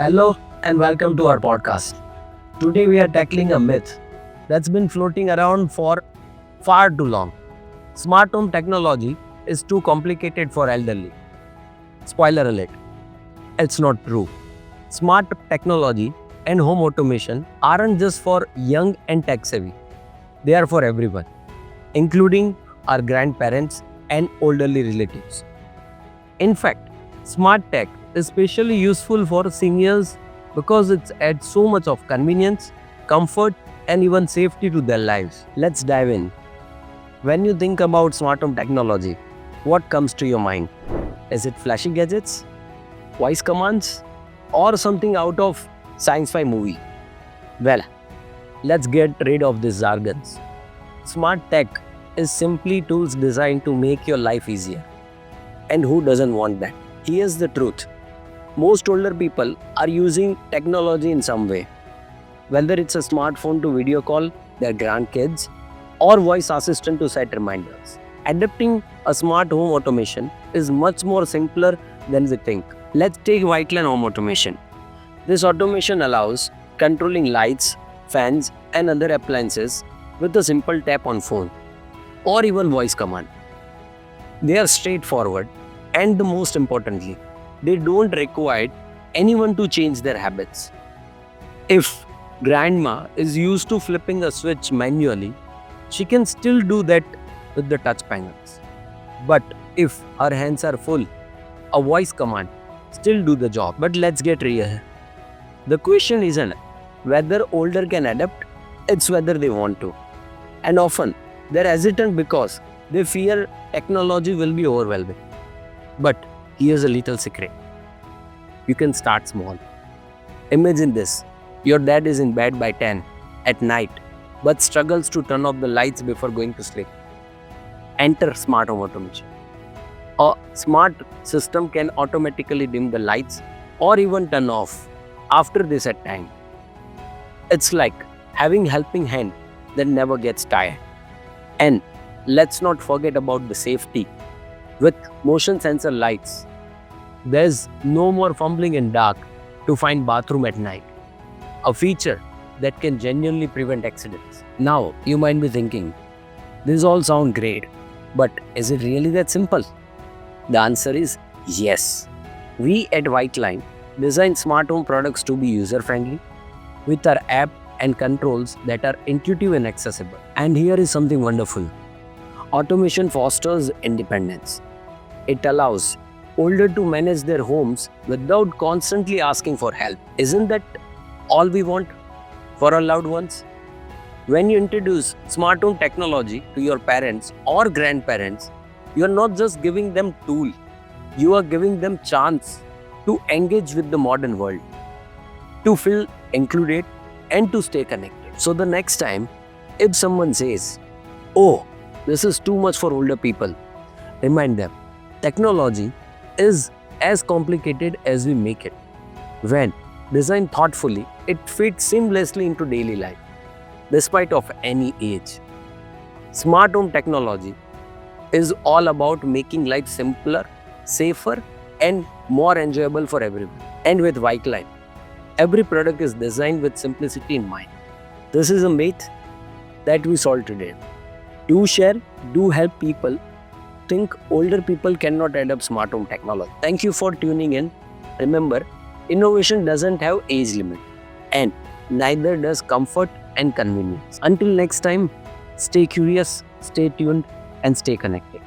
Hello and welcome to our podcast. Today we are tackling a myth that's been floating around for far too long. Smart home technology is too complicated for elderly. Spoiler alert, it's not true. Smart technology and home automation aren't just for young and tech savvy. They are for everyone, including our grandparents and elderly relatives. In fact, smart tech is especially useful for seniors because it adds so much of convenience, comfort, and even safety to their lives. Let's dive in. When you think about smart home technology, what comes to your mind? Is it flashy gadgets, voice commands, or something out of sci-fi movie? Well, let's get rid of these jargons. Smart tech is simply tools designed to make your life easier. And who doesn't want that? Here's the truth. Most older people are using technology in some way. Whether it's a smartphone to video call their grandkids or voice assistant to set reminders. Adapting a smart home automation is much more simpler than we think. Let's take Whiteline Home Automation. This automation allows controlling lights, fans, and other appliances with a simple tap on phone or even voice command. They are straightforward and the most importantly, they don't require anyone to change their habits. If grandma is used to flipping a switch manually, she can still do that with the touch panels. But if her hands are full, a voice command still do the job. But let's get real. The question isn't whether older can adapt, it's whether they want to. And often they're hesitant because they fear technology will be overwhelming. But here's a little secret. You can start small. Imagine this. Your dad is in bed by 10 at night but struggles to turn off the lights before going to sleep. Enter smart home automation. A smart system can automatically dim the lights or even turn off after they set time. It's like having helping hand that never gets tired. And let's not forget about the safety. With motion sensor lights, there's no more fumbling in dark to find bathroom at night. A feature that can genuinely prevent accidents. Now, you might be thinking, this all sounds great, but is it really that simple? The answer is yes. We at Whiteline design smart home products to be user-friendly with our app and controls that are intuitive and accessible. And here is something wonderful. Automation fosters independence. It allows older to manage their homes without constantly asking for help. Isn't that all we want for our loved ones? When you introduce smart home technology to your parents or grandparents, you are not just giving them tool, you are giving them chance to engage with the modern world, to feel included and to stay connected. So the next time, if someone says, "Oh, this is too much for older people," remind them, technology is as complicated as we make it. When designed thoughtfully, it fits seamlessly into daily life, despite of any age. Smart home technology is all about making life simpler, safer, and more enjoyable for everyone. And with Whiteline, every product is designed with simplicity in mind. This is a myth that we solved today. Do share, do help people think older people cannot adopt smart home technology. Thank you for tuning in. Remember, innovation doesn't have age limit and neither does comfort and convenience. Until next time, stay curious, stay tuned, and stay connected.